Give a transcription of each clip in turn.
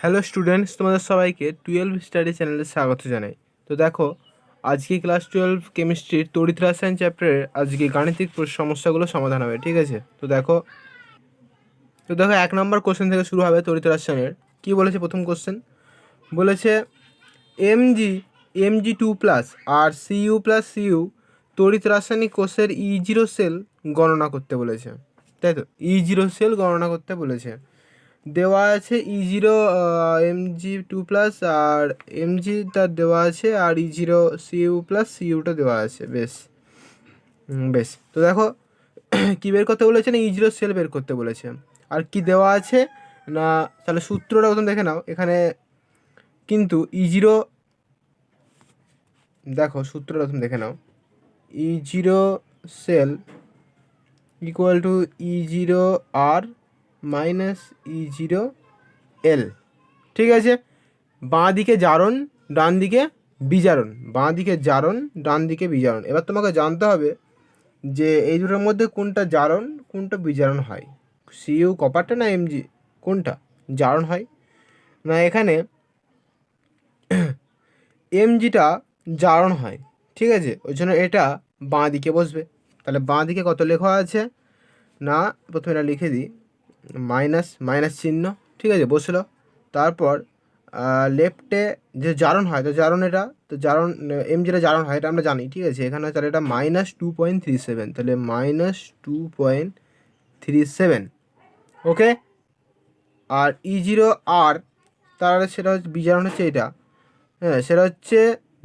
Hello students, তোমাদের সবাইকে 12 study চ্যানেলে স্বাগত জানাই। তো দেখো, আজকে ক্লাস 12 কেমিস্ট্রির তড়িৎ রসায়ন চ্যাপ্টারের আজকে গাণিতিক সমস্যাগুলো সমাধান হবে, ঠিক আছে? তো দেখো 1 নম্বর কোশ্চেন থেকে শুরু হবে তড়িৎ রসায়নের। কী বলেছে প্রথম কোশ্চেন? বলেছে Mg2+ আর Cu+Cu তড়িৎ রাসায়নিক কোষের E0 সেল গণনা করতে বলেছে, তাই তো? E0 সেল গণনা করতে বলেছে। দেওয়া আছে E0 Mg2+ আর Mg দেওয়া আছে, আর E0 Cu+Cuটা দেওয়া আছে। বেশ। তো দেখো কী বের করতে বলেছে না, E0 সেল বের করতে বলেছে। আর কি দেওয়া আছে না, তাহলে সূত্রটা প্রথম দেখে নাও। এখানে কিন্তু E0, দেখো সূত্রটা প্রথম দেখে নাও। E0 sell equal two E0R minus E0L, ঠিক আছে? বাঁ দিকে জারণ, ডান দিকে বিজারণ। বাঁ দিকে জারণ, ডান দিকে বিজারণ। এবার তোমাকে জানতে হবে যে এই দুটোর মধ্যে কোনটা জারণ, কোনটা বিজারণ হয়। সিইউ কপারটা না এমজি কোনটা জারণ হয়? না, এখানে এমজিটা জারণ হয়, ঠিক আছে? ওই জন্য এটা বাঁ দিকে বসবে। তাহলে বাঁ দিকে কত লেখা আছে না, প্রথমে এটা লিখে দিই, মাইনাস চিহ্ন, ঠিক আছে, বসলো। তারপর লেফটে যে জারণ হয়, তো জারণ এটা, তো জারণ এম যেটা জারণ হয় এটা আমরা জানি, ঠিক আছে? এখানে তাহলে এটা -2.37, তাহলে -2.37, ওকে। আর E0R, তাহলে সেটা হচ্ছে বিজারণ, হচ্ছে এটা, হ্যাঁ, সেটা হচ্ছে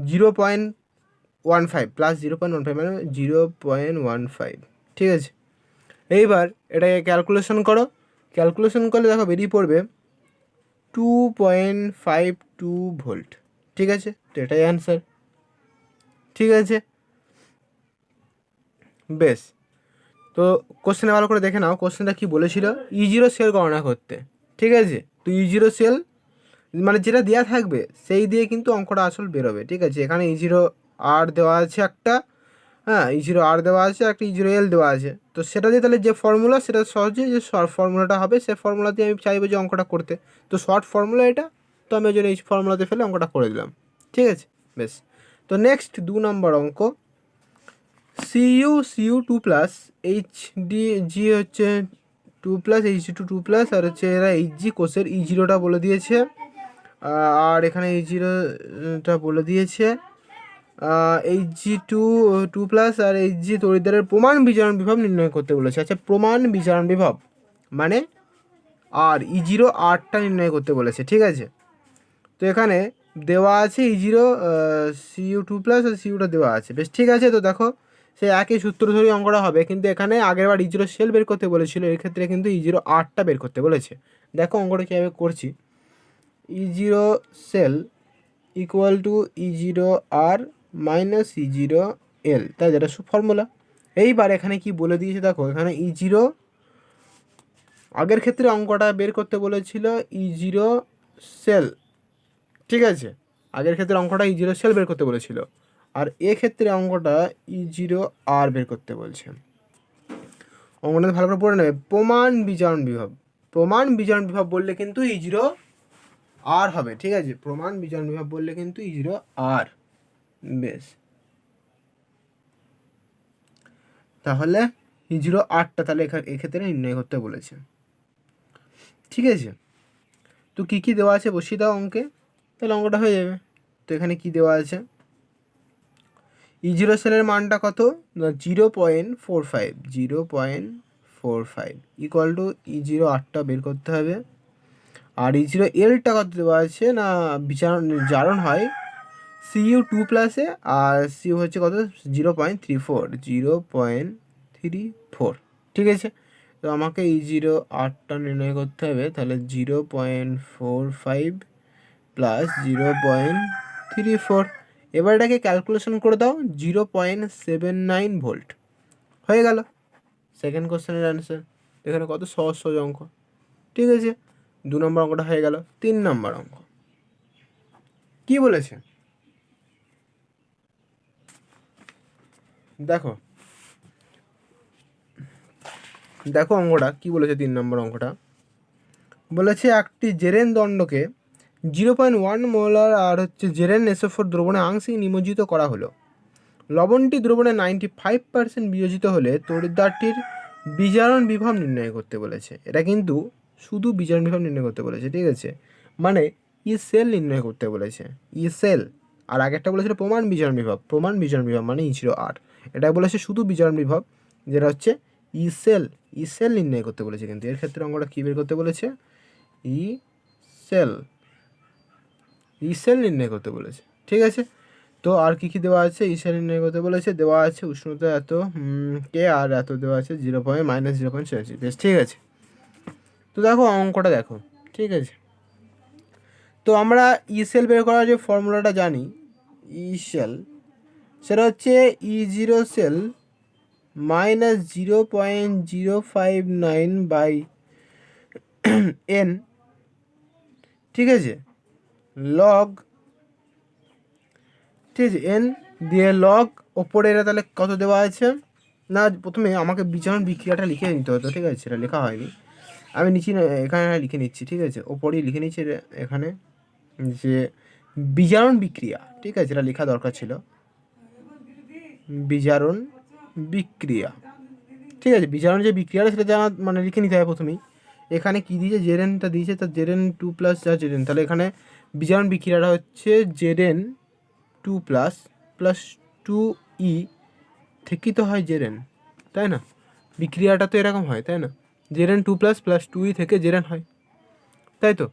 0.15 প্লাস 0.15 মানে 0.15, ঠিক আছে? এইবার এটাকে ক্যালকুলেশন করলে দেখো বেরিয়ে পড়বে 2.52 ভোল্ট, ঠিক আছে? তো এটাই অ্যান্সার, ঠিক আছে? বেশ। তো কোশ্চেনে ভালো করে দেখে নাও, কোশ্চেনটা কী বলেছিল? E0 সেল গণনা করতে, ঠিক আছে? তো E0 সেল মানে যেটা দেওয়া থাকবে সেই দিয়ে কিন্তু অঙ্কটা আসল বেরোবে, ঠিক আছে? এখানে E0R দেওয়া আছে একটা, হ্যাঁ, E0R দেওয়া আছে, একটা E0L দেওয়া আছে। তো সেটা দিয়ে তাহলে যে ফর্মুলা, সেটা সহজে যে শর্ট ফর্মুলাটা হবে, সে ফর্মুলা দিয়ে আমি চাইবো যে অঙ্কটা করতে। তো শর্ট ফর্মুলা এটা, তো আমি ওই জন্য এই ফর্মুলাতে ফেলে অঙ্কটা করে দিলাম, ঠিক আছে? বেশ। তো নেক্সট 2 নম্বর অঙ্ক, Cu2+, HDG হচ্ছে 2+, Hg2 2+, আর হচ্ছে এরা Hg কোষের E0টা বলে দিয়েছে, আর এখানে H0টা বলে দিয়েছে। Hg2 2+ আর Hg তড়িৎদ্বারের প্রমাণ বিজারণ বিভব নির্ণয় করতে বলেছে। আচ্ছা, প্রমাণ বিজারণ বিভব মানে আর E0Rটা নির্ণয় করতে বলেছে, ঠিক আছে? তো এখানে দেওয়া আছে E0 Cu2+ আর Cuটা দেওয়া আছে, বেশ, ঠিক আছে। তো দেখো সে একই সূত্র ধরে অঙ্কটা হবে, কিন্তু এখানে আগেরবার E0 সেল বের করতে বলেছিল, এর ক্ষেত্রে কিন্তু E0Rটা বের করতে বলেছে। দেখো অঙ্কটা কীভাবে করছি। E0 sell equal two E0R minus E0L, তাই যেটা ফর্মুলা। এইবার এখানে কি বলে দিয়েছে দেখো, এখানে E0, আগের ক্ষেত্রে অঙ্কটা বের করতে বলেছিল E0 সেল, ঠিক আছে? আগের ক্ষেত্রে অঙ্কটা E0 সেল বের করতে বলেছিল, আর এক্ষেত্রে অঙ্কটা E0R বের করতে বলছে। অঙ্কটা ভালো করে পড়ে নেবে। প্রমাণ বিজারণ বিভব বললে কিন্তু E0R হবে, ঠিক আছে? প্রমাণ বিজারণ বিভব বললে কিন্তু E0R। বেশ, তাহলে E0Rটা তাহলে এক্ষেত্রে নির্ণয় করতে বলেছে, ঠিক আছে? তো কী কী দেওয়া আছে বসিয়ে দাও অঙ্কে, তাহলে অঙ্কটা হয়ে যাবে। তো এখানে কি দেওয়া আছে? E0 সেলের মানটা কত না 0.45 ইকুয়াল টু E0Rটা বের করতে হবে। আর E0Lটা কত দেওয়া আছে না জারণ হয় Cu2+, আর Cu হচ্ছে কত 0.34, ঠিক আছে? তো আমাকে E0Rটা নির্ণয় করতে হবে, তাহলে 0.45 প্লাস 0.34। এবার এটাকে ক্যালকুলেশন করে দাও, 0.79 ভোল্ট হয়ে গেল সেকেন্ড কোশ্চেনের অ্যান্সার। এখানে কত সহজ অঙ্ক, ঠিক আছে? 2 নম্বর অঙ্কটা হয়ে গেল। 3 নম্বর অঙ্ক কি বলেছে দেখো, অঙ্কটা কি বলেছে। 3 নম্বর অঙ্কটা বলেছে একটি জেরেন দণ্ডকে 0.1 মোলার আর হচ্ছে ZnSO4 দ্রবণে আংশিক নিমজ্জিত করা হলো। লবণটি দ্রবণে 95% বিয়োজিত হলে তড়িৎদ্বারটির বিজারণ বিভব নির্ণয় করতে বলেছে। এটা কিন্তু শুধু বিজারণ বিভব নির্ণয় করতে বলেছে, ঠিক আছে, মানে ই সেল নির্ণয় করতে বলেছে, ই সেল। আর আগেরটা বলেছিল প্রমাণ বিজারণ বিভব, প্রমাণ বিজারণ বিভব মানে E0R। এটা বলেছে শুধু বিজারণ বিভব, যেটা হচ্ছে ই সেল, ই সেল নির্ণয় করতে বলেছে। কিন্তু এর ক্ষেত্রে অঙ্কটা কী বের করতে বলেছে? ই সেল, ই সেল নির্ণয় করতে বলেছে, ঠিক আছে। তো আর কী কী দেওয়া আছে? ই সেল নির্ণয় করতে বলেছে, দেওয়া আছে উষ্ণতা এত কে আর এত দেওয়া আছে -0.7 বেশ, ঠিক আছে। তো দেখো অঙ্কটা দেখো, ঠিক আছে। তো আমরা ই সেল বের করার যে ফর্মুলাটা জানি, ই সেল, সেটা হচ্ছে E0 সেল -0.059/n, ঠিক আছে, লগ, ঠিক আছে, n দিয়ে লগ ওপরে এটা তাহলে কত দেওয়া আছে না, প্রথমে আমাকে বিজারণ বিক্রিয়াটা লিখে নিতে হতো, ঠিক আছে, সেটা লেখা হয়নি, আমি নিচে এখানে লিখে নিচ্ছি, ঠিক আছে, ওপরেই লিখে নিচ্ছি এখানে যে বিজারণ বিক্রিয়া, ঠিক আছে, এটা লেখা দরকার ছিল, বিজারণ বিক্রিয়া, ঠিক আছে। বিজারণ যে বিক্রিয়াটা সেটা জানা মানে লিখে নিতে হবে প্রথমেই। এখানে কী দিয়েছে? জেরেনটা দিয়েছে, তার Zn2 + যা জেরেন, তাহলে এখানে বিজারণ বিক্রিয়াটা হচ্ছে Zn2 + 2E থেকেই তো হয় জেরেন, তাই না? বিক্রিয়াটা তো এরকম হয়, তাই না? Zn2 + 2E থেকে জেরেন হয়, তাই তো?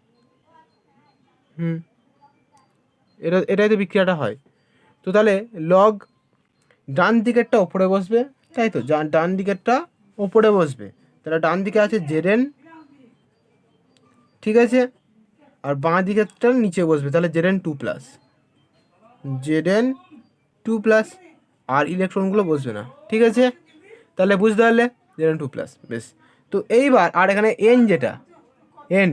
এটাই তো বিক্রিয়াটা হয়। তো তাহলে লগ ডান দিকেরটা ওপরে বসবে, তাই তো, ডান দিকেরটা ওপরে বসবে, তাহলে ডান দিকে আছে জেরেন, ঠিক আছে, আর বাঁ দিকেরটা নিচে বসবে, তাহলে Zn2 + আর ইলেকট্রনগুলো বসবে না, ঠিক আছে, তাহলে বুঝতে পারলে Zn2 +, বেশ। তো এইবার আর এখানে এন, যেটা এন,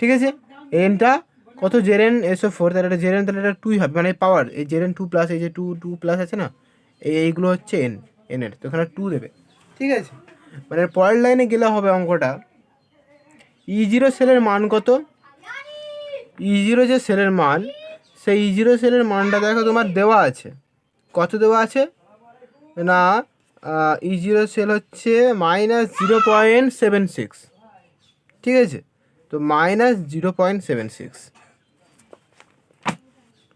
ঠিক আছে, এনটা কত? ZnSO4, তাহলে এটা জেরেন, তাহলে এটা 2 হবে, মানে পাওয়ার, এই Zn2 +, এই যে 2 আছে না, এইগুলো হচ্ছে এনের, তো এখানে 2 দেবে, ঠিক আছে। মানে পরের লাইনে গেলে হবে অঙ্কটা, E0 সেলের মান কত? E0 যে সেলের মান, সেই E0 সেলের মানটা দেখো তোমার দেওয়া আছে, কত দেওয়া আছে না, E0 সেল হচ্ছে -0.76, ঠিক আছে, তো -0.76,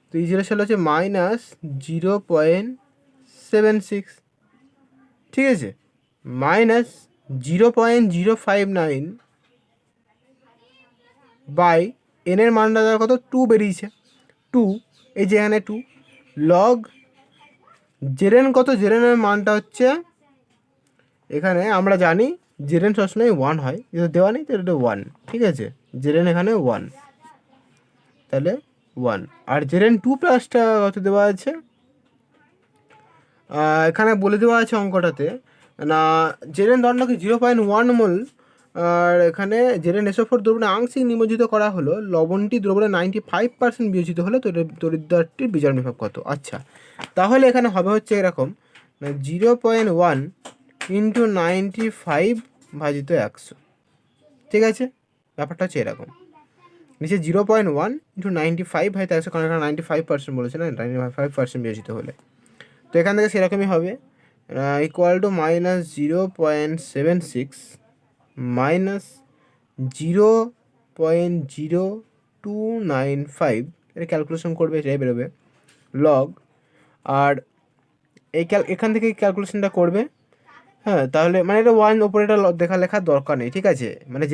তো E0 সেল হচ্ছে -0.76, ঠিক আছে, -0.059/n এর মানটা দেওয়া কত? 2 বেরিয়েছে, 2, এই যে এখানে 2 লগ জেরেন কত? জেরেনের মানটা হচ্ছে, এখানে আমরা জানি জেরেন সবসময় 1 হয়, যেটা দেওয়া নেই তো এটা 1, ঠিক আছে, জেরেন এখানে 1, তাহলে 1, আর Zn2 +টা কত দেওয়া আছে? এখানে বলে দেওয়া আছে অঙ্কটাতে না, জেরেন দণ্ডকে 0.1 মোল, আর এখানে ZnSO4 দ্রবণে আংশিক নিমজ্জিত করা হলো, লবণটি দ্রবণে 95% বিয়োজিত হলে তড়িৎদ্বারটির বিজারণ বিভব কত? আচ্ছা, তাহলে এখানে হবে হচ্ছে এরকম, 0.1 × 95/100, ঠিক আছে, ব্যাপারটা হচ্ছে এরকম, নিচে 0.1 × 95/100, কারণ এখানে 95% বলেছে না, 95% বিয়োজিত হলে, তো এখান থেকে সেরকমই হবে, ইকুয়াল টু -0.76 -0.0295, এটা ক্যালকুলেশন করবে, এটাই বেরোবে লগ, আর এখান থেকে ক্যালকুলেশনটা করবে, হ্যাঁ, তাহলে মানে এটা 1 ওপরে এটা লেখার দরকার নেই, ঠিক আছে, মানে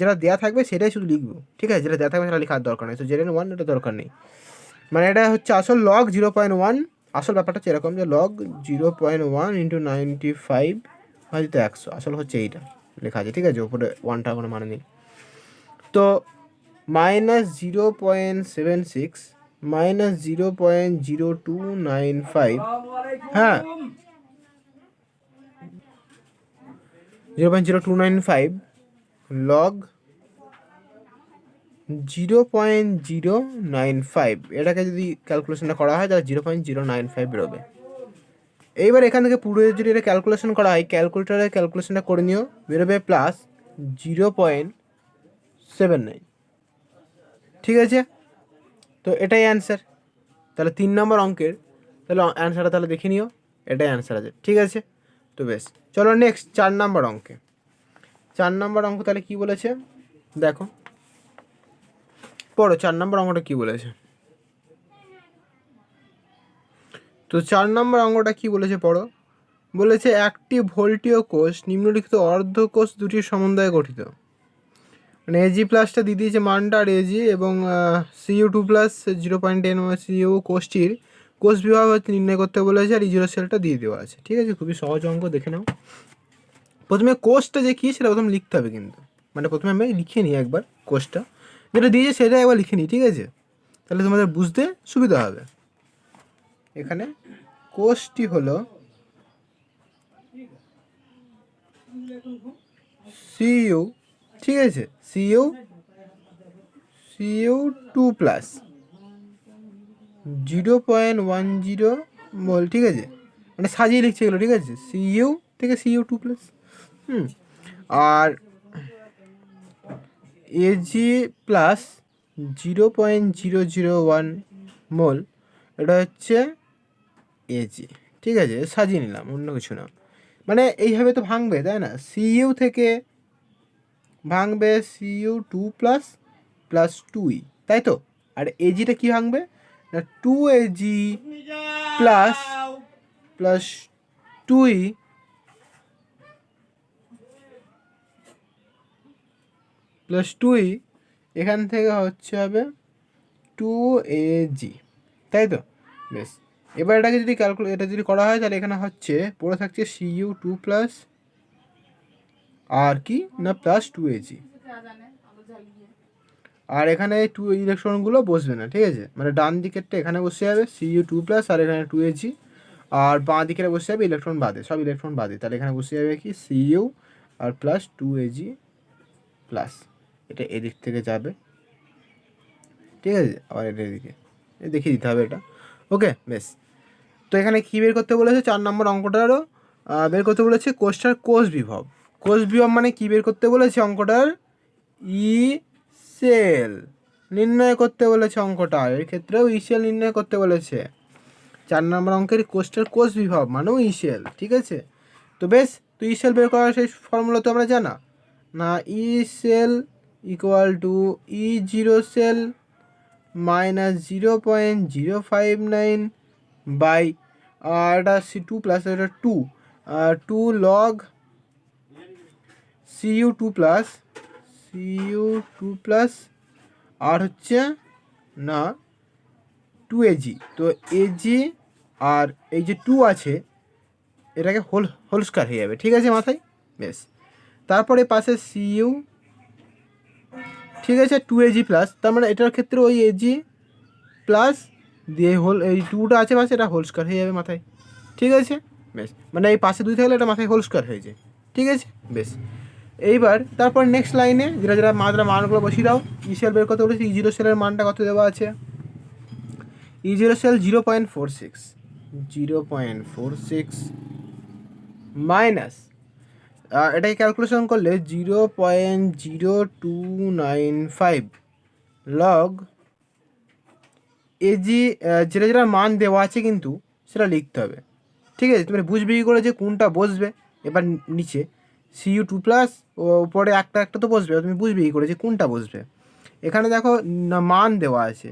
যেটা দেওয়া থাকবে সেটাই শুধু লিখবো, ঠিক আছে, যেটা দেওয়া থাকবে সেটা লেখার দরকার নেই, তো Zn1 এটা দরকার নেই, মানে এটা হচ্ছে আসল লগ 0.1, আসল ব্যাপারটা হচ্ছে এরকম যে লগ 0.1 × 95/100, আসল হচ্ছে এইটা লেখা আছে, ঠিক আছে, ওপরে 1টা কোনো মানে নেই, তো -0.76 -0.0295, হ্যাঁ, 0.0295 লগ 0.095, এটাকে যদি ক্যালকুলেশনটা করা হয় তাহলে 0.095 বেরোবে। এইবার এখান থেকে পুরো যদি এটা ক্যালকুলেশন করা হয়, ক্যালকুলেটারে ক্যালকুলেশনটা করে নিও, বেরোবে +0.79, ঠিক আছে, তো এটাই অ্যান্সার। তাহলে 3 নম্বর অঙ্কের তাহলে অ্যান্সারটা তাহলে দেখে নিও, এটাই অ্যান্সার আছে। ঠিক আছে, তো বেশ, চলো নেক্সট 4 নম্বর অঙ্কে। 4 নম্বর অঙ্ক তাহলে কী বলেছে দেখো, পড়ো 4 নম্বর অঙ্কটা কী বলেছে। তো 4 নম্বর অঙ্কটা কী বলেছে পড়ো। বলেছে একটি ভোল্টীয় কোষ নিম্নলিখিত অর্ধকোষ দুটির সমন্বয়ে গঠিত। মানে এজি প্লাসটা দিয়ে দিয়েছে মানটা, আর এজি এবং সিইউ2 প্লাস 0.10 সিইউ কোষটির কোষ বিভাগ হচ্ছে নির্ণয় করতে বলেছে, আর ইজিরো সেলটা দিয়ে দেওয়া আছে। ঠিক আছে, খুবই সহজ অঙ্ক, দেখে নাও। প্রথমে কোষটা যে কী সেটা প্রথমে লিখতে হবে কিন্তু, মানে প্রথমে আমি লিখে নিই একবার কোষটা যেটা দিয়েছে সেটা একবার লিখে নিই। ঠিক আছে, তাহলে তোমাদের বুঝতে সুবিধা হবে। এখানে কোষটি হলো সিইউ, ঠিক আছে, সিইউ2 প্লাস 0.10 মোল। ঠিক আছে, মানে সাজিয়ে লিখছে এগুলো। ঠিক আছে, সিইউ থেকে সিইউ2 প্লাস, আর এজি প্লাস 0.001 মোল, এটা হচ্ছে এজি। ঠিক আছে, সাজিয়ে নিলাম, অন্য কিছু না। মানে এইভাবে তো ভাঙবে, তাই না? সিইউ থেকে ভাঙবে সিইউ2 প্লাস প্লাস 2ই, তাই তো। আর এজিটা কী ভাঙবে না, 2AG প্লাস প্লাস 2ই প্লাস 2ই, এখান থেকে হচ্ছে হবে 2AG, তাই তো। বেশ, এবার এটাকে যদি এটা যদি করা হয় তাহলে এখানে হচ্ছে পড়ে থাকছে সিইউ2 প্লাস আর কি না প্লাস 2AG, আর এখানে 2 ইলেকট্রনগুলো বসবে না। ঠিক আছে, মানে ডান দিকেরটা এখানে বসে যাবে সিইউ2 প্লাস, আর এখানে 2AG, আর বাঁ দিকের বসে যাবে ইলেকট্রন বাদে, সব ইলেকট্রন বাদে। তাহলে এখানে বসে যাবে কি সিইউ আর প্লাস 2AG প্লাস, এটা এদিক থেকে যাবে। ঠিক আছে, আবার এটা এদিকে দেখিয়ে দিতে হবে এটা। ওকে, বেশ। তো এখানে কী বের করতে বলেছে 4 নম্বর অঙ্কটারও বের করতে বলেছে কোষটার কোষ বিভব। কোষ বিভব মানে কী বের করতে বলেছে অঙ্কটার, ই সেল নির্ণয় করতে বলেছে অঙ্কটা, এর ক্ষেত্রেও ই সেল নির্ণয় করতে বলেছে। 4 নম্বর অঙ্কের কোষটার কোষ বিভব মানেও ই সেল। ঠিক আছে, তো বেশ, তো ই সেল বের করার সেই ফর্মুলা তো আমরা জানা না, E cell equal to E0 cell minus 0.059 by এটা C2 প্লাস এটা 2 লগ সিইউ2 প্লাস আর হচ্ছে না 2AG। তো এজি আর এই যে 2 আছে এটাকে হোল স্কয়ার হয়ে যাবে। ঠিক আছে মাথায়, বেশ। তারপরে পাশে সিইউ, ঠিক আছে, 2AG প্লাস, তার মানে এটার ক্ষেত্রে ওই এজি প্লাস দিয়ে এই 2টা আছে পাশে, এটা হোল স্কয়ার হয়ে যাবে মাথায়। ঠিক আছে, বেশ, মানে এই পাশে 2 থাকলে এটা মাথায় হোল স্কয়ার হয়ে যায়। ঠিক আছে, বেশ। এইবার তারপর নেক্সট লাইনে যেটা মানগুলো বসিয়ে দাও। ই সেল বের করতে বলেছি, ইজিরো সেলের মানটা কত দেওয়া আছে, ইজিরো সেল 0.46 মাইনাস এটাকে ক্যালকুলেশন করলে 0.0295 লগ এজি, যেটা মান দেওয়া আছে কিন্তু সেটা লিখতে হবে। ঠিক আছে, তুমি বুঝবে কী করে যে কোনটা বসবে। এবার নিচে সিইউ2 প্লাস উপরে একটা তো বসবে, তুমি বুঝবে কী করে যে কোনটা বসবে। এখানে দেখো মান দেওয়া আছে,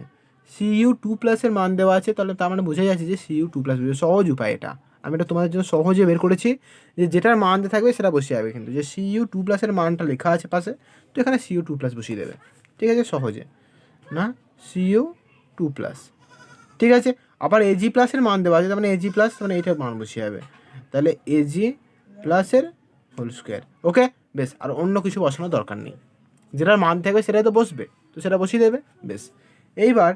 সিইউ2 প্লাসের মান দেওয়া আছে, তাহলে তার মানে বোঝা যাচ্ছে যে সিইউ2 প্লাস বসবে। সহজ উপায় এটা, আমি এটা তোমাদের জন্য সহজে বের করেছি যে যেটার মান থাকবে সেটা বসে যাবে, কিন্তু যে সিইউ2 প্লাসের মানটা লেখা আছে পাশে, তো এখানে সিইউ2 প্লাস বসিয়ে দেবে। ঠিক আছে, সহজে না সিইউ2 প্লাস। ঠিক আছে, আবার এজি প্লাসের মান দেওয়া আছে, তার মানে এজি প্লাস মানে এইটার মান বসিয়ে যাবে, তাহলে এজি প্লাসের হোল স্কোয়ার। ওকে, বেশ, আর অন্য কিছু বসানোর দরকার নেই, যেটার মান থাকবে সেটাই তো বসবে, তো সেটা বসিয়ে দেবে। বেশ, এইবার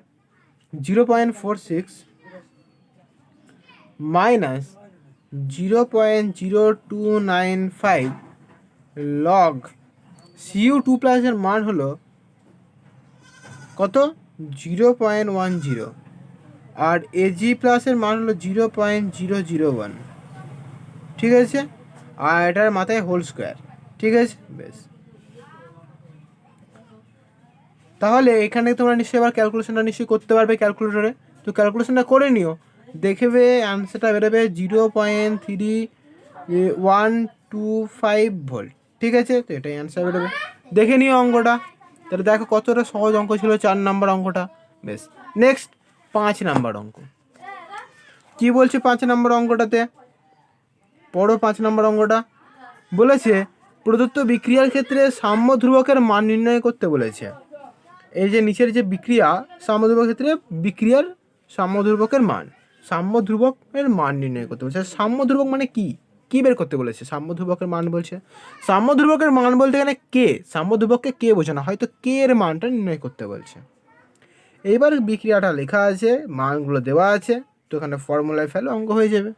0.46 মাইনাস 0.0295 লগ সিইউ2 প্লাসের মান হলো কত, 0.10, আর এজি প্লাসের মান হলো 0.001। ঠিক আছে, আর এটার মাথায় হোল স্কোয়ার। ঠিক আছে, বেশ। তাহলে এখানে তোমরা নিশ্চয়ই আবার ক্যালকুলেশনটা নিশ্চয়ই করতে পারবে ক্যালকুলেটরে। তো ক্যালকুলেশনটা করে নিও, দেখবে অ্যান্সারটা বেরোবে 0.3125 ভোল্ট। ঠিক আছে, তো এটাই অ্যান্সার বেরোবে। দেখে নিও অঙ্কটা। তাহলে দেখো কতটা সহজ অঙ্ক ছিল 4 নাম্বার অঙ্কটা। বেশ, নেক্সট 5 নাম্বার অঙ্ক কি বলছে 5 নাম্বার অঙ্কটাতে পড়ো। 5 নাম্বার অঙ্কটা বলেছে প্রদত্ত বিক্রিয়ার ক্ষেত্রে সাম্য ধ্রুবকের মান নির্ণয় করতে বলেছে। এই যে নিচের যে বিক্রিয়া, সাম্য ধ্রুবকের ক্ষেত্রে বিক্রিয়ার সাম্য ধ্রুবকের মান নির্ণয় করতে বলেছে। সাম্য ধ্রুবক মানে কি কি বের করতে বলেছে? সাম্য ধ্রুবকের মান বলছে। সাম্য ধ্রুবকের মান বলতে এখানে কে, সাম্য ধ্রুবককে কে বোঝানো, হয়তো কে এর মানটা নির্ণয় করতে বলছে। এইবার বিক্রিয়াটা লেখা আছে, মানগুলো দেওয়া আছে, তো এখানে ফর্মুলায় ফেলো, অঙ্ক হয়ে যাবে।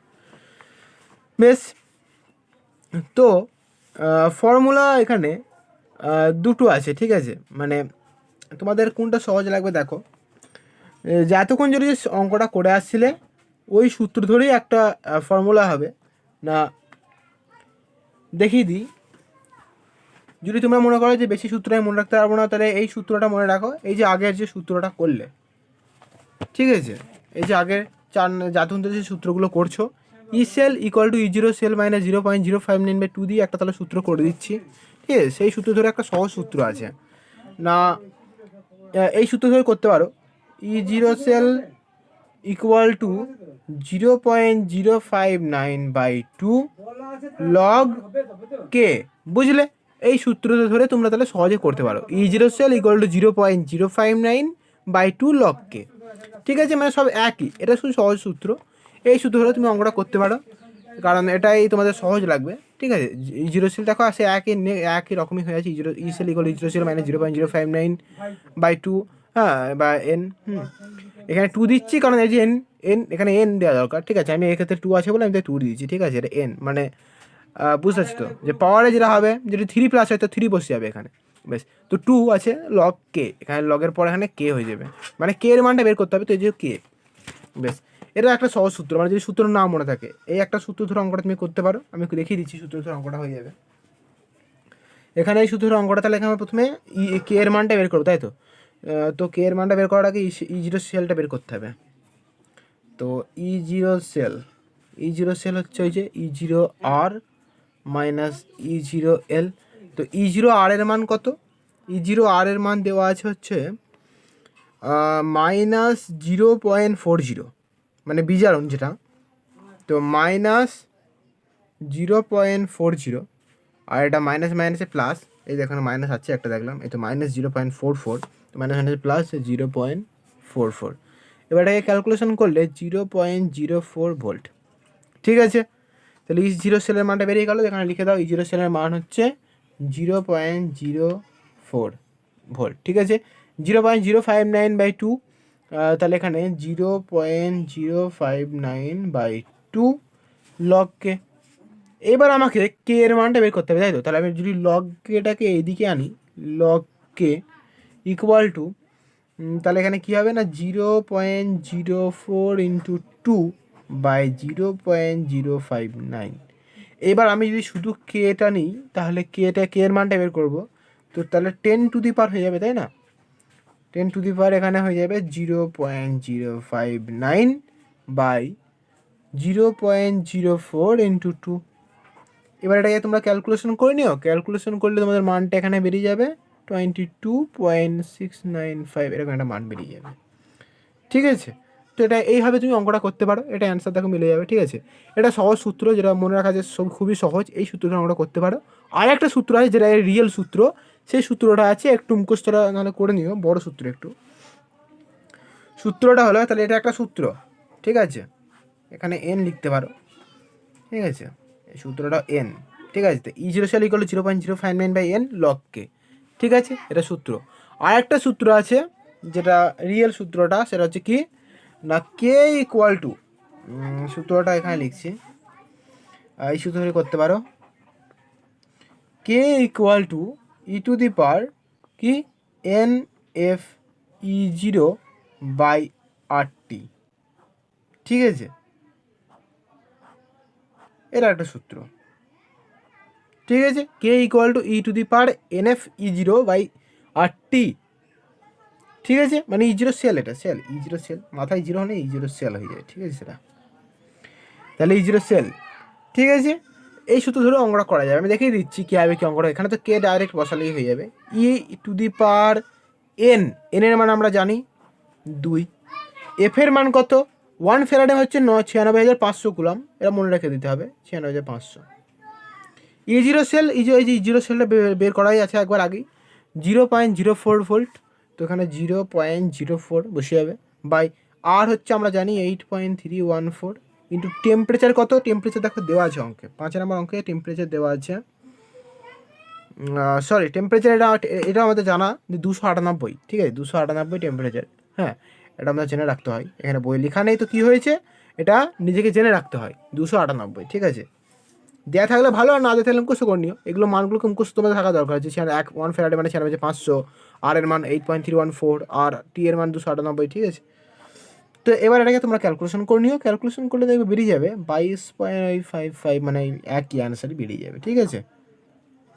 বেশ, তো ফর্মুলা এখানে দুটো আছে। ঠিক আছে, মানে তোমাদের কোনটা সহজ লাগবে দেখো। যে এতক্ষণ যদি অঙ্কটা করে আসছিলে ওই সূত্র ধরেই একটা ফর্মুলা হবে না, দেখিয়ে দিই। যদি তোমরা মনে করো যে বেশি সূত্র আমি মনে রাখতে পারবো না, তাহলে এই সূত্রটা মনে রাখো। এই যে আগের যে সূত্রটা করলে, ঠিক আছে, এই যে আগের জাতন্ত যে সূত্রগুলো করছো, ই সেল ইকুয়াল টু ই0 সেল মাইনাস 0.0592 দিয়ে একটা তাহলে সূত্র করে দিচ্ছি। ঠিক আছে, সেই সূত্র ধরে একটা সহজ সূত্র আছে না, এই সূত্র ধরে করতে পারো। ই0 সেল ইকুয়াল টু 0.059/2 লগ কে, বুঝলে? এই সূত্র ধরে তোমরা তাহলে সহজে করতে পারো। ই0 cell equal two 0.059/2 log K. ঠিক আছে, মানে সব একই, এটা শুধু সহজ সূত্র। এই সূত্র ধরে তুমি অঙ্কটা করতে পারো, কারণ এটাই তোমাদের সহজ লাগবে। ঠিক আছে, ই0 সেল দেখো আসে একই রকমই হয়ে আছে। ই সেল ইকুয়াল ই0 সেল মাইনাস 0.059/2, হ্যাঁ, বা এন। এখানে 2 দিচ্ছি কারণ এই যে এন এখানে এন দেওয়া দরকার। ঠিক আছে, আমি এক্ষেত্রে 2 আছে বলে আমি 2 দিয়েছি। ঠিক আছে, এটা এন মানে বুঝতে পারছি তো, যে পাওয়ারে যেটা হবে, যদি 3 প্লাস হয় তো 3 বসে যাবে এখানে। বেশ, তো 2 আছে লগ কে, এখানে লগের পর এখানে কে হয়ে যাবে, মানে কে এর মানটা বের করতে হবে, তো এই যে কে। বেশ, এটা একটা সহজ সূত্র, মানে যদি সূত্র না মনে থাকে এই একটা সূত্র ধরে অঙ্কটা তুমি করতে পারো। আমি দেখিয়ে দিচ্ছি সূত্র ধরে অঙ্কটা হয়ে যাবে। এখানে এই সূত্র ধরে অঙ্কটা, তাহলে এখানে প্রথমে কে এর মানটা বের করবো, তাই তো? তো কে এর মানটা বের করার আগে ই0 সেলটা বের করতে হবে। তো ই0 সেল হচ্ছে ওই যে ই0r মাইনাস ই0l। তো ই0r এর মান কত? ই0r এর মান দেওয়া আছে হচ্ছে -0.40, মানে বিজারণ যেটা। তো -0.40, আর এটা মাইনাস মাইনাসে প্লাস, এই দেখো মাইনাস আছে একটা দেখলাম, এই তো -0.44, তো মাইনাস মাইনাসে প্লাস 0.44। এবার এটাকে ক্যালকুলেশন করলে 0.04 ভোল্ট। ঠিক আছে, তাহলে ই0 সেলের মানটা বেরিয়ে গেল। এখানে লিখে দাও ই0 সেলের মান হচ্ছে 0.04 ভোল্ট। ঠিক আছে, 0.059/2, তাহলে এখানে 0.059/2 লগ কে। এবার আমাকে কে এর মানটা বের করতে হবে, তাই তো? তাহলে আমি যদি লগ কেটাকে এইদিকে আনি, লগ কে ইকুয়াল টু, তাহলে এখানে কী হবে না, 0.04 × 2/0.059। এবার আমি যদি শুধু কেটা নিই, তাহলে কে এর মানটা বের করবো, তো তাহলে 10 টু দি পাওয়ার হয়ে যাবে, তাই না? 10 টু দি পাওয়ার এখানে হয়ে যাবে 0.059/0.04 × 2। এবার এটাকে তোমরা ক্যালকুলেশন করে নিও। ক্যালকুলেশন করলে তোমাদের মানটা এখানে বেরিয়ে যাবে 22.695, এরকম একটা মান বেরিয়ে যাবে। ঠিক আছে, তো এটা এইভাবে তুমি অঙ্কটা করতে পারো, এটা অ্যান্সার দেখো মিলে যাবে। ঠিক আছে, এটা সহজ সূত্র, যেটা মনে রাখা যায় সব খুবই সহজ। এই সূত্রটা অঙ্কটা করতে পারো। আর একটা সূত্র আছে যেটা রিয়েল সূত্র, সেই সূত্রটা আছে, একটু মুখস্থটা নাহলে করে নিও, বড় সূত্র একটু। সূত্রটা হলো, তাহলে এটা একটা সূত্র, ঠিক আছে, এখানে এন লিখতে পারো। ঠিক আছে, এই সূত্রটা এন। ঠিক আছে, তো ই0 cell equal to 0.059/n log K. ঠিক আছে, এটা সূত্র। আর একটা সূত্র আছে যেটা রিয়েল সূত্রটা, সেটা হচ্ছে কি না, কে ইকুয়াল টু, সূত্রটা এখানে লিখছি, এই সূত্র ধরে করতে পারো। কে ইকুয়াল টু e⁻, কি, NF(E0/RT). ঠিক আছে, এটা একটা সূত্র। ঠিক আছে, K equal to e⁻ NF(E0/RT). ঠিক আছে, মানে ই জিরো সেল, এটা সেল, ই জিরো সেল, মাথায় জিরো হলে ই জিরো সেল হয়ে যায়, ঠিক আছে সেটা, তাহলে ই জিরো সেল। ঠিক আছে, এই সূত্র ধরে অঙ্কটা করা যাবে, আমি দেখিয়ে দিচ্ছি কী হবে কি অঙ্কটা। এখানে তো কে ডাইরেক্ট বসালেই হয়ে যাবে, ই টু দি পাওয়ার এন, এনের মান আমরা জানি 2, এফের মান কত 1 ফ্যারাডে হচ্ছে 96,500 কুলম, এটা মনে রেখে দিতে হবে 96,500। ই জিরো সেল, এই যে জিরো সেলটা বের করাই আছে একবার আগেই, 0.04 ভোল্ট, তো এখানে 0.04 বসে যাবে, বাই আর হচ্ছে আমরা জানি 8.314 ইন্টু টেম্পারেচার কত, টেম্পারেচার দেখো দেওয়া আছে অঙ্কে, 5 নম্বর অঙ্কে টেম্পারেচার দেওয়া আছে, সরি টেম্পারেচার এটা আমাদের জানা যে 298, ঠিক আছে 298 টেম্পারেচার, হ্যাঁ এটা আমাদের জেনে রাখতে হয়, এখানে বই লেখা নেই তো কী হয়েছে, এটা নিজেকে জেনে রাখতে হয় 298, ঠিক আছে। দেওয়া থাকলে ভালো, আর না দেওয়া থাকলে মুখস্থ করে নিও, এগুলো মানগুলোকে মুখস্থ তোমাদের থাকা দরকার, যে 1 ফ্যারাডে মানে 96,500, আর এর মান 8.314, আর টি এর মান 298, ঠিক আছে। তো এবার এটাকে তোমরা ক্যালকুলেশন করে নিও, ক্যালকুলেশন করলে দেখবে বেরিয়ে যাবে 22.55, মানে একই অ্যান্সারই বেরিয়ে যাবে, ঠিক আছে।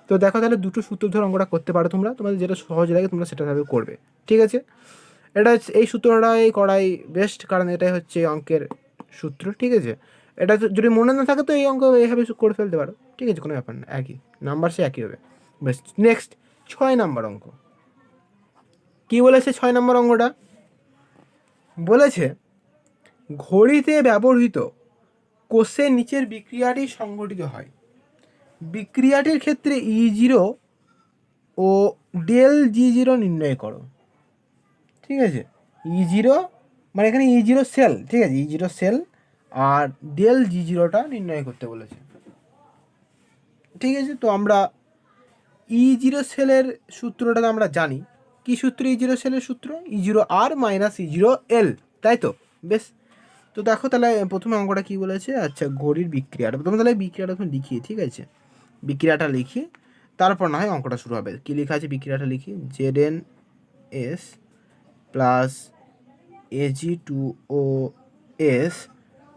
তো দেখো তাহলে দুটো সূত্র ধরে অঙ্কটা করতে পারো তোমরা, তোমাদের যেটা সহজ লাগে তোমরা সেটাভাবে করবে, ঠিক আছে। এটা এই সূত্রটাই করাই বেস্ট, কারণ এটাই হচ্ছে অঙ্কের সূত্র, ঠিক আছে। এটা যদি মনে না থাকে তো এই অঙ্ক এইভাবে করে ফেলতে পারো, ঠিক আছে, কোনো ব্যাপার না, একই নাম্বার সে একই হবে। বেশ, নেক্সট 6 নম্বর অঙ্ক। কী বলেছে 6 নম্বর অঙ্কটা? বলেছে ঘড়িতে ব্যবহৃত কোষের নিচের বিক্রিয়াটি সংঘটিত হয়, বিক্রিয়াটির ক্ষেত্রে ই জিরো ও ডেল জি জিরো নির্ণয় করো, ঠিক আছে। ই জিরো মানে এখানে ই জিরো সেল, ঠিক আছে, ই জিরো সেল আর ডেল জি জিরোটা নির্ণয় করতে বলেছে, ঠিক আছে। তো আমরা ই জিরো সেলের সূত্রটা আমরা জানি, কি সূত্র ই জিরো সেলের সূত্র, ই জিরো আর মাইনাস ই জিরো এল, তাই তো, বেশ। তো দেখো তাহলে প্রথমে অঙ্কটা কী বলেছে, আচ্ছা ঘড়ির বিক্রিয়াটা, প্রথমে তাহলে বিক্রিয়াটা তুমি লিখি, ঠিক আছে, বিক্রিয়াটা লিখি, তারপর না হয় অঙ্কটা শুরু হবে। কী লেখা আছে বিক্রিয়াটা লিখি, Z N S plus A G two O S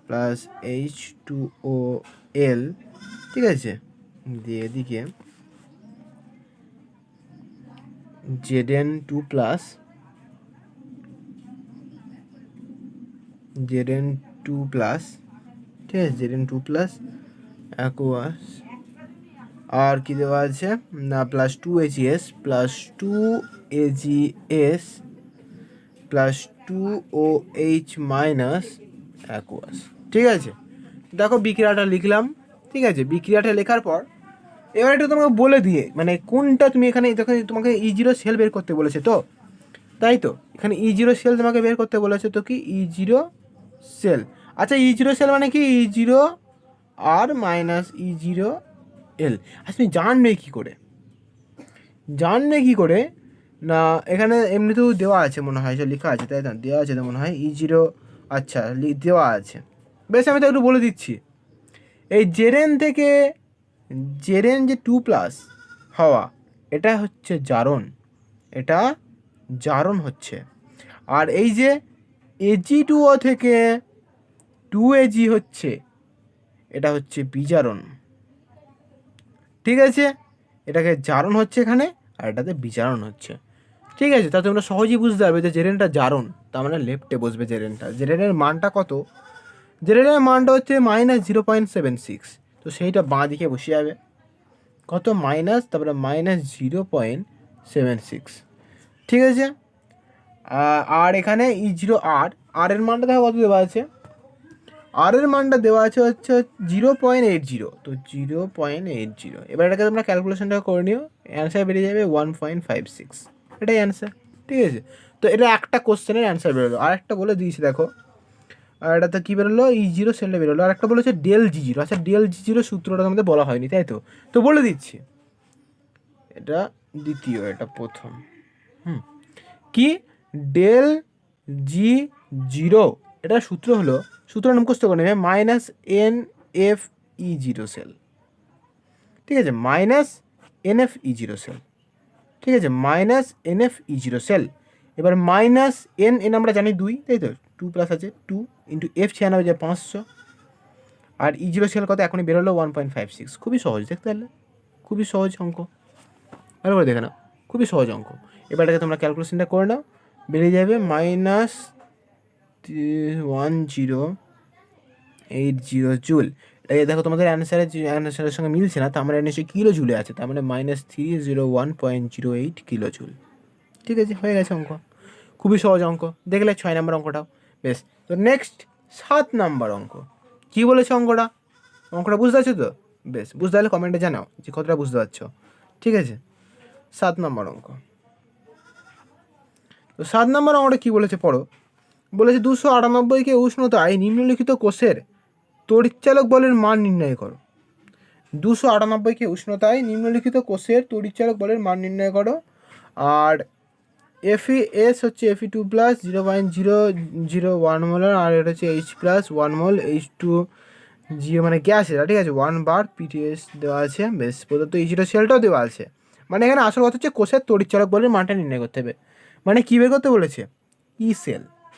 plus H two O L, ঠিক আছে, দিয়ে এদিকে Z N two plus Z N two plus, ঠিক আছে, Z N two plus aqueous, আর কি দেওয়া আছে না plus 2AgS plus 2AgS plus 2OH minus aqueous, ঠিক আছে। দেখো বিক্রিয়াটা লিখলাম, ঠিক আছে, বিক্রিয়াটা লেখার পর এবার একটু তোমাকে বলে দিয়ে, মানে কোনটা তুমি এখানে তোমাকে ই জিরো সেল বের করতে বলেছে, তো তাই তো এখানে ই জিরো সেল তোমাকে বের করতে বলেছে, তো কি ই জিরো সেল, আচ্ছা ই জিরো সেল মানে কি ই জিরো আর মাইনাস ই জিরো এল, আচ্ছা তুমি জানবে কী করে, জানবে কী করে না, এখানে এমনিতেও দেওয়া আছে মনে হয়, যে লেখা আছে, তাই না, দেওয়া আছে তো মনে হয় ই জিরো, আচ্ছা দেওয়া আছে, বেশ আমি তো একটু বলে দিচ্ছি। এই জেরেন থেকে জেরেন যে 2+ হওয়া, এটা হচ্ছে জারণ, এটা জারণ হচ্ছে, আর এই যে এজি টু ও থেকে 2AG হচ্ছে, এটা হচ্ছে বিজারণ, ঠিক আছে, এটাকে জারণ হচ্ছে এখানে, আর এটাতে বিজারণ হচ্ছে, ঠিক আছে। তা তোমরা সহজেই বুঝতে পারবে যে জেরেনটা জারণ, তার মানে লেফটে বসবে জেরেনটা, জেরেনের মানটা কত, জেরেনের মানটা হচ্ছে -0.76, তো সেইটা বাঁ দিকে বসে যাবে, কত মাইনাস, তারপরে -0.76, ঠিক আছে। আর এখানে ই জিরো আর এর মানটা দেখো কত দেওয়া আছে, আর এর মানটা দেওয়া আছে হচ্ছে 0.80, তো 0.80, এবার এটাকে তোমরা ক্যালকুলেশনটা করে নিও, অ্যান্সার বেরিয়ে যাবে 1.56, এটাই অ্যান্সার, ঠিক আছে। তো এটা একটা কোশ্চেনের অ্যান্সার বেরোলো, আর একটা বলে দিয়েছি দেখো, আর এটাতে কী বেরোলো ই জিরো সেলটা বেরোলো, আর একটা বলেছে ডেল জি জিরো, আচ্ছা ডেল জি জিরো সূত্রটা আমাদের বলা হয়নি, তাই তো, তো বলে দিচ্ছি, এটা দ্বিতীয়, এটা প্রথম, কি ডেল জি জিরো, এটা সূত্র হলো, সূত্রটা মুখস্থ করে নেবে -NF(E0) সেল, ঠিক আছে, -NF(E0) সেল, ঠিক আছে, -NF(E0) সেল, এবার -n আমরা জানি 2, তাই তো, 2+ আছে 2 ইন্টু F 96,500, আর E0 সেল কত এখনই বেরোলো 1.56, খুবই সহজ, দেখতে পারলে খুবই সহজ অঙ্ক, ভালো করে দেখে নাও, খুবই সহজ অঙ্ক। এবার এটাকে তোমরা ক্যালকুলেশনটা করে নাও, বেরিয়ে যাবে -1080 জুল। এই দেখো তোমাদের অ্যান্সারের সঙ্গে মিলছে না, তো আমরা নিশ্চয়ই কিলো জুলে আছে, তার মানে -301.08 কিলো জুল। ঠিক আছে, হয়ে গেছে অঙ্ক, খুবই সহজ অঙ্ক, দেখলে 6 নম্বর অঙ্কটাও। বেশ, তো নেক্সট 7 নম্বর অঙ্ক। কী বলেছে অঙ্কটা বুঝতে পারছো তো? বেশ, বুঝতে পারলে কমেন্টে জানাও যে কতটা বুঝতে পারছো। ঠিক আছে, 7 নম্বর অঙ্ক। তো 7 নম্বর অঙ্কটা কী বলেছে পড়ো। বলেছে 298কে উষ্ণতায় নিম্নলিখিত কোষের তড়িৎচালক বলের মান নির্ণয় করো। 298কে উষ্ণতায় নিম্নলিখিত কোষের তড়িৎচালক বলের মান নির্ণয় করো। আর এফ হচ্ছে Fe2 প্লাস 0.001 মোলার, আর এটা হচ্ছে H প্লাস 1 মোল H2 মানে গ্যাস, এটা ঠিক আছে, 1 বার PTS দেওয়া আছে। বেশ, প্রদত্ত E0 সেলটাও দেওয়া আছে। মানে এখানে আসল কথা হচ্ছে কোষের তড়িৎচালক বলের মানটা নির্ণয় করতে হবে। মানে কী বের করতে বলেছে?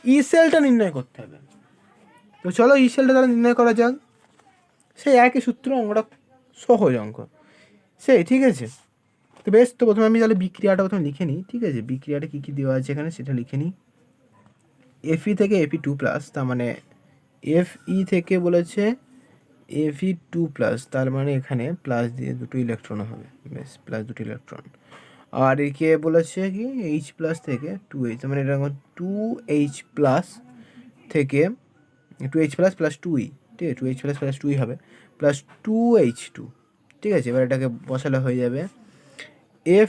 ই সেলটা নির্ণয় করতে হবে। তো চলো ই সেলটা তাহলে নির্ণয় করা যাক। সেই একই সূত্র, অঙ্কটা সহজ অঙ্ক সেই, ঠিক আছে। তো বেশ, তো প্রথমে আমি তাহলে বিক্রিয়াটা প্রথমে লিখে নিই। ঠিক আছে, বিক্রিয়াটা কী কী দেওয়া আছে এখানে সেটা লিখে নিই। Fe থেকে Fe2 প্লাস, তার মানে Fe থেকে বলেছে Fe2 প্লাস, তার মানে এখানে প্লাস দিয়ে দুটো ইলেকট্রন হবে। বেশ, প্লাস দুটো ইলেকট্রন। আর একে বলেছে কি H প্লাস থেকে 2H, মানে এটা 2H প্লাস থেকে 2H প্লাস প্লাস 2E, ঠিক আছে, 2H প্লাস প্লাস 2E হবে, প্লাস 2H2। ঠিক আছে, এবার এটাকে বসালে হয়ে যাবে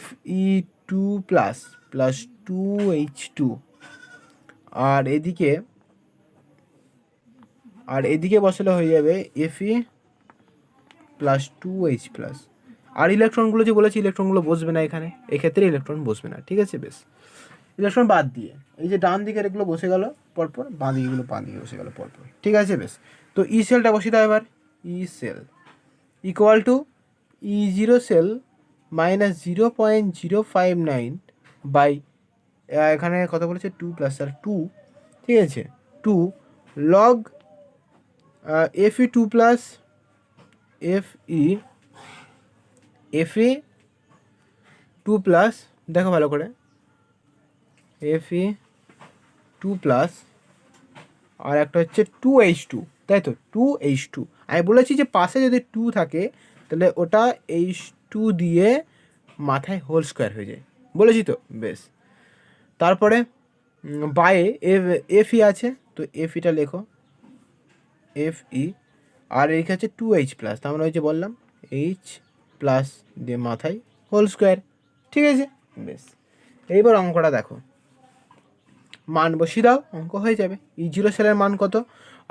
Fe2 প্লাস প্লাস 2H2। আর এদিকে বসালে হয়ে যাবে Fe প্লাস 2H প্লাস। আর ইলেকট্রনগুলো যে বলেছি, ইলেকট্রনগুলো বসবে না এখানে, এক্ষেত্রে ইলেকট্রন বসবে না। ঠিক আছে, বেশ, ইলেকট্রন বাদ দিয়ে এই যে ডান দিকের এগুলো বসে গেল পরপর, বাঁ দিকেগুলো বাঁ দিকে বসে গেল পরপর। ঠিক আছে, বেশ, তো ই সেলটা বসিয়ে দাও এবার। E cell equal to E0 cell -0.059 by, এখানে কত বলেছে 2 প্লাস আর 2, ঠিক আছে, 2 log Fe2 plus Fe2 plus, দেখো ভালো করে, Fe2 প্লাস আর একটা হচ্ছে 2H2, তাই তো, 2H2। আমি বলেছি যে পাশে যদি 2 থাকে তাহলে ওটা H2 দিয়ে মাথায় হোল স্কোয়ার হয়ে যায়, বলেছি তো। বেশ, তারপরে বায়ে Fe আছে, তো Feটা লেখো Fe, আর এইখানে হচ্ছে 2H প্লাস, তার মানে ওই যে বললাম H প্লাস দিয়ে মাথায় হোল স্কোয়ার। ঠিক আছে, বেশ, এইবার অঙ্কটা দেখো, মান বসিয়ে দাও, অঙ্ক হয়ে যাবে। E0 সেলের মান কত?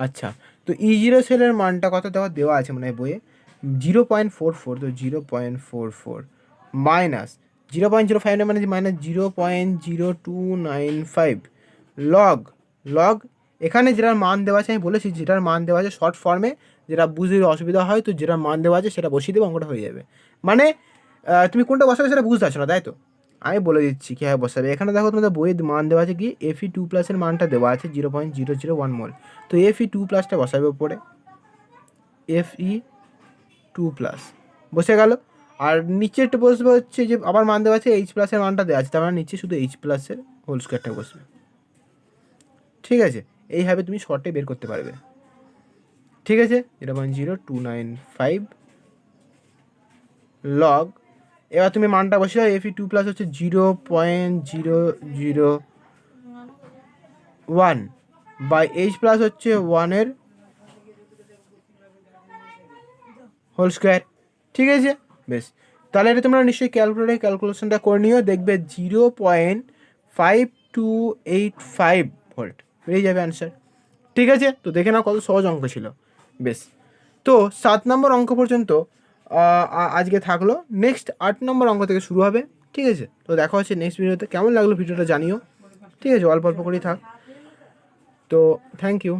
আচ্ছা, তো E0 সেলের মানটা কত দেওয়া আছে মানে বইয়ে 0.44, তো 0.44 মাইনাস 0.05 মানে -0.0295 লগ এখানে যেটার মান দেওয়া আছে, আমি বলেছি যেটার মান দেওয়া আছে শর্ট ফর্মে, যেটা বুঝতে অসুবিধা হয় তো যেটার মান দেওয়া আছে সেটা বসিয়ে দেবো, অঙ্কটা হয়ে যাবে। মানে তুমি কোনটা বসাবে সেটা বুঝতে পারছো না, তাই তো? আমি বলে দিচ্ছি কীভাবে বসাবে। এখানে দেখো তোমাদের বইয়ের মান দেওয়া আছে কি Fe2 প্লাসের মানটা দেওয়া আছে 0.001 মোল, তো Fe2 প্লাসটা বসাবে উপরে, Fe2 প্লাস বসে গেল। আর নিচেরটা বসবে হচ্ছে যে আবার মান দেওয়া আছে H প্লাসের মানটা দেওয়া আছে, তার মানে নিচে শুধু H প্লাসের হোল স্কোয়ারটা বসবে। ঠিক আছে, এইভাবে তুমি শর্টে বের করতে পারবে। ঠিক আছে, 0.0295 লগ, এবার তুমি মানটা বসে দাও। Fe2 প্লাস হচ্ছে 0.001 বাই H প্লাস হচ্ছে 1 হোল স্কোয়ার। ঠিক আছে, বেশ, তাহলে এটা তোমরা নিশ্চয়ই ক্যালকুলেশনটা করে নিও, দেখবে 0.5285 ভোল্ট বেরিয়ে যাবে অ্যান্সার। ঠিক আছে, তো দেখে নাও কত সহজ অঙ্ক ছিল। বেশ, তো 7 নম্বর অঙ্ক পর্যন্ত আজকে থাকলো। নেক্সট 8 নম্বর অঙ্ক থেকে শুরু হবে। ঠিক আছে, তো দেখা হচ্ছে নেক্সট ভিডিওতে। কেমন লাগলো ভিডিওটা জানিও। ঠিক আছে, অল্প অল্প করেই থাক। তো থ্যাংক ইউ।